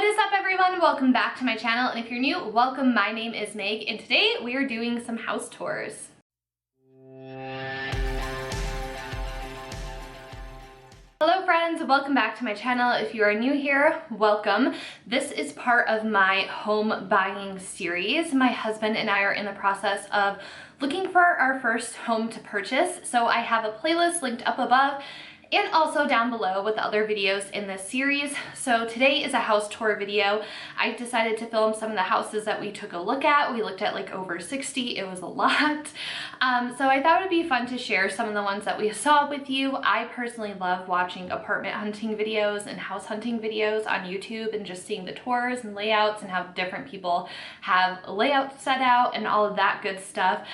What is up, everyone? Welcome back to my channel, and if you're new, welcome. My name is Meg, and today we are doing some house tours. Hello friends, welcome back to my channel. If you are new here, welcome. This is part of my home buying series. My husband and I are in the process of looking for our first home to purchase, so I have a playlist linked up above and also down below with the other videos in this series. So today is a house tour video. I decided to film some of the houses that we took a look at. We looked at like over 60, it was a lot. So I thought it would be fun to share some of the ones that we saw with you. I personally love watching apartment hunting videos and house hunting videos on YouTube and just seeing the tours and layouts and how different people have layouts set out and all of that good stuff.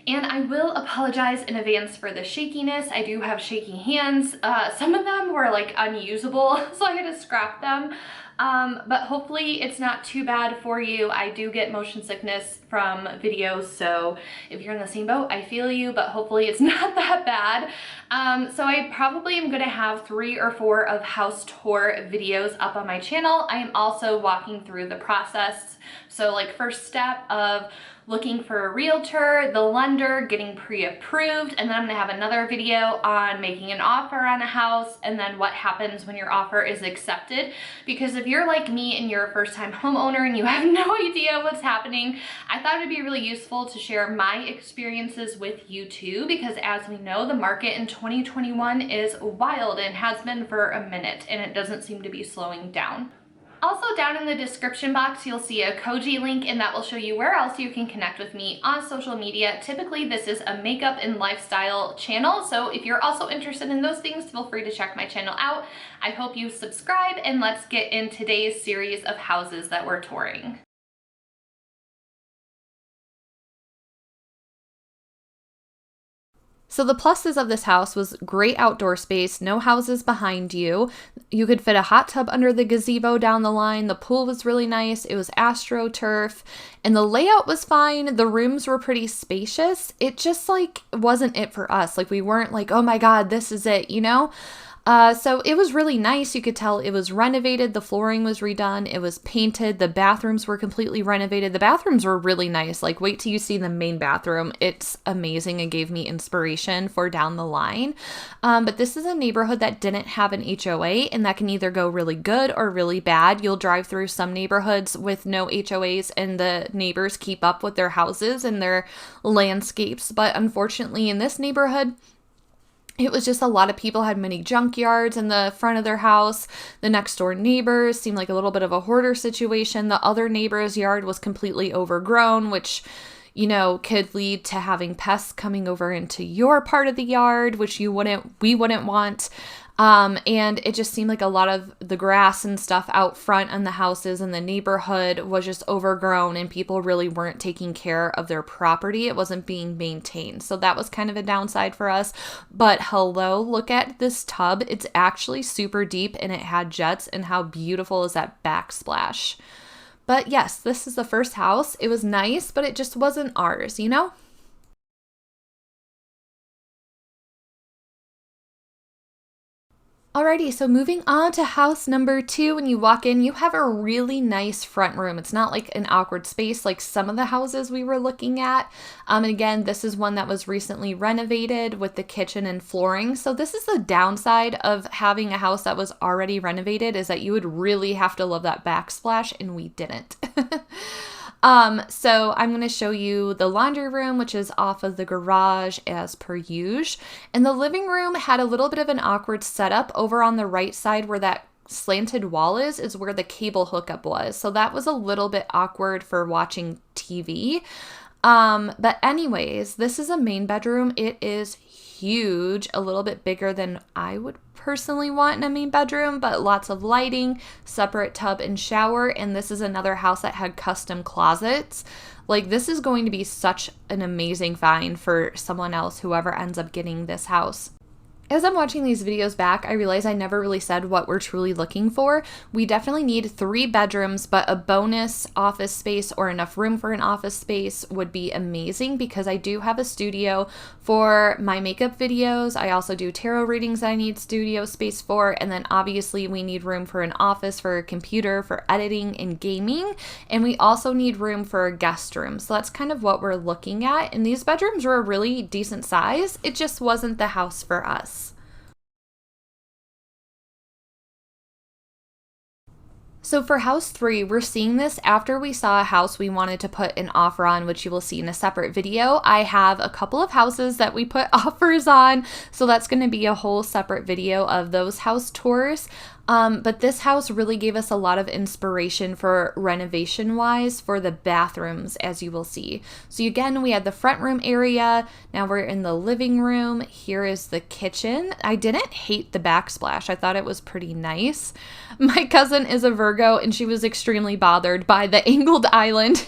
And I will apologize in advance for the shakiness. I do have shaky hands. Some of them were like unusable, so I had to scrap them. But hopefully it's not too bad for you. I do get motion sickness from videos, so if you're in the same boat, I feel you, but hopefully it's not that bad. So I probably am gonna have 3 or 4 of house tour videos up on my channel. I am also walking through the process. So like first step of looking for a realtor, the lender, getting pre-approved, and then I'm gonna have another video on making an offer on a house and then what happens when your offer is accepted. Because if you're like me and you're a first-time homeowner and you have no idea what's happening, I thought it'd be really useful to share my experiences with you too, because as we know, the market in 2021 is wild and has been for a minute, and it doesn't seem to be slowing down. Also, down in the description box, you'll see a Koji link, and that will show you where else you can connect with me on social media. Typically, this is a makeup and lifestyle channel, so if you're also interested in those things, feel free to check my channel out. I hope you subscribe, and let's get in today's series of houses that we're touring. So the pluses of this house was great outdoor space, no houses behind you. You could fit a hot tub under the gazebo down the line. The pool was really nice. It was AstroTurf, and the layout was fine. The rooms were pretty spacious. It just like wasn't it for us. Like we weren't like, oh my God, this is it, you know? So it was really nice. You could tell it was renovated. The flooring was redone. It was painted. The bathrooms were completely renovated. The bathrooms were really nice. Like wait till you see the main bathroom. It's amazing. It gave me inspiration for down the line. But this is a neighborhood that didn't have an HOA, and that can either go really good or really bad. You'll drive through some neighborhoods with no HOAs and the neighbors keep up with their houses and their landscapes. But unfortunately in this neighborhood, it was just a lot of people had many junkyards in the front of their house. The next door neighbors seemed like a little bit of a hoarder situation. The other neighbor's yard was completely overgrown, which, you know, could lead to having pests coming over into your part of the yard, which we wouldn't want. And it just seemed like a lot of the grass and stuff out front on the houses in the neighborhood was just overgrown, and people really weren't taking care of their property. It wasn't being maintained. So that was kind of a downside for us. But hello, look at this tub. It's actually super deep and it had jets, and how beautiful is that backsplash? But yes, this is the first house. It was nice, but it just wasn't ours, you know? Alrighty, so moving on to house number 2. When you walk in, you have a really nice front room. It's not like an awkward space like some of the houses we were looking at. And again, this is one that was recently renovated with the kitchen and flooring. So this is the downside of having a house that was already renovated, is that you would really have to love that backsplash, and we didn't. So I'm going to show you the laundry room, which is off of the garage as per usual. And the living room had a little bit of an awkward setup. Over on the right side where that slanted wall is where the cable hookup was. So that was a little bit awkward for watching TV. But anyways, this is a main bedroom. It is huge, a little bit bigger than I would personally want in a main bedroom, but lots of lighting, separate tub and shower. And this is another house that had custom closets. Like this is going to be such an amazing find for someone else, whoever ends up getting this house. As I'm watching these videos back, I realize I never really said what we're truly looking for. We definitely need 3 bedrooms, but a bonus office space or enough room for an office space would be amazing because I do have a studio for my makeup videos. I also do tarot readings that I need studio space for, and then obviously we need room for an office, for a computer, for editing and gaming, and we also need room for a guest room. So that's kind of what we're looking at, and these bedrooms were a really decent size. It just wasn't the house for us. So for house 3, we're seeing this after we saw a house we wanted to put an offer on, which you will see in a separate video. I have a couple of houses that we put offers on, so that's going to be a whole separate video of those house tours. But this house really gave us a lot of inspiration for renovation wise for the bathrooms, as you will see. So again, we had the front room area. Now we're in the living room. Here is the kitchen. I didn't hate the backsplash. I thought it was pretty nice. My cousin is a Virgo and she was extremely bothered by the angled island.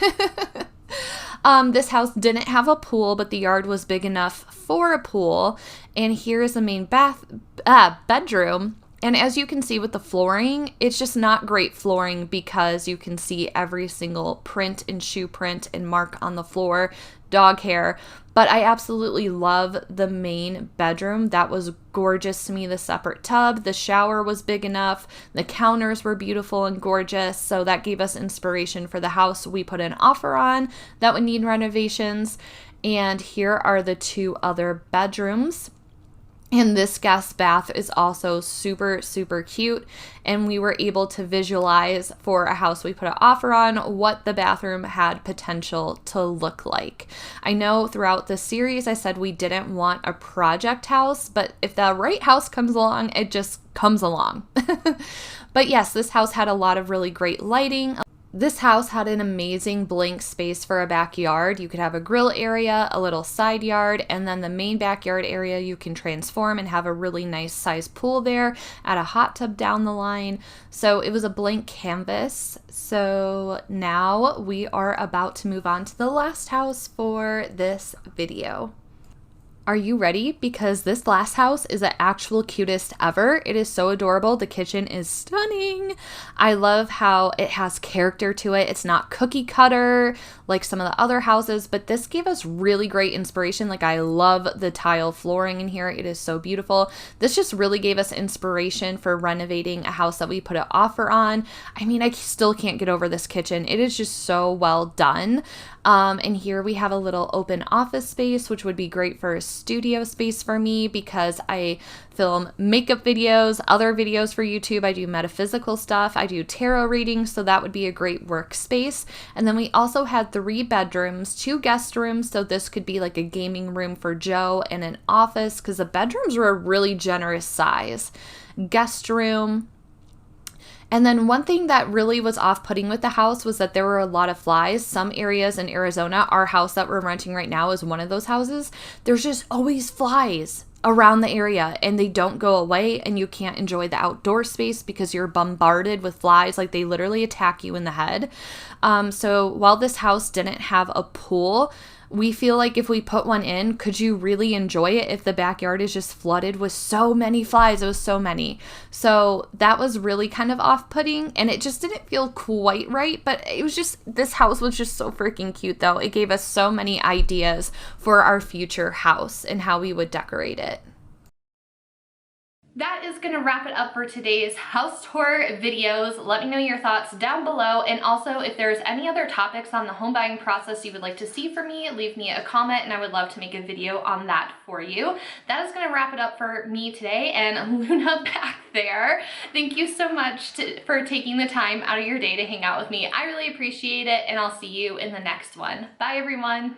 This house didn't have a pool, but the yard was big enough for a pool. And here is the main bedroom. And as you can see with the flooring, it's just not great flooring because you can see every single print and shoe print and mark on the floor, dog hair. But I absolutely love the main bedroom. That was gorgeous to me. The separate tub, the shower was big enough. The counters were beautiful and gorgeous. So that gave us inspiration for the house we put an offer on that would need renovations. And here are the 2 other bedrooms. And this guest bath is also super, super cute. And we were able to visualize for a house we put an offer on what the bathroom had potential to look like. I know throughout the series I said we didn't want a project house, but if the right house comes along, it just comes along. But yes, this house had a lot of really great lighting. This house had an amazing blank space for a backyard. You could have a grill area, a little side yard, and then the main backyard area you can transform and have a really nice sized pool there, add a hot tub down the line. So it was a blank canvas. So now we are about to move on to the last house for this video. Are you ready? Because this last house is the actual cutest ever. It is so adorable. The kitchen is stunning. I love how it has character to it. It's not cookie cutter like some of the other houses, but this gave us really great inspiration. Like, I love the tile flooring in here. It is so beautiful. This just really gave us inspiration for renovating a house that we put an offer on. I mean, I still can't get over this kitchen. It is just so well done. And here we have a little open office space, which would be great for a studio space for me because I film makeup videos, other videos for YouTube. I do metaphysical stuff. I do tarot readings, so that would be a great workspace. And then we also had 3 bedrooms, 2 guest rooms, so this could be like a gaming room for Joe and an office because the bedrooms were a really generous size. Guest room. And then one thing that really was off-putting with the house was that there were a lot of flies. Some areas in Arizona, our house that we're renting right now is one of those houses. There's just always flies around the area and they don't go away, and you can't enjoy the outdoor space because you're bombarded with flies. Like, they literally attack you in the head. So while this house didn't have a pool, we feel like if we put one in, could you really enjoy it if the backyard is just flooded with so many flies? It was so many. So that was really kind of off-putting, and it just didn't feel quite right, but it was just, this house was just so freaking cute though. It gave us so many ideas for our future house and how we would decorate it. That is going to wrap it up for today's house tour videos. Let me know your thoughts down below, and also if there's any other topics on the home buying process you would like to see from me, leave me a comment and I would love to make a video on that for you. That is going to wrap it up for me today, and Luna back there, thank you so much for taking the time out of your day to hang out with me. I really appreciate it, and I'll see you in the next one. Bye everyone.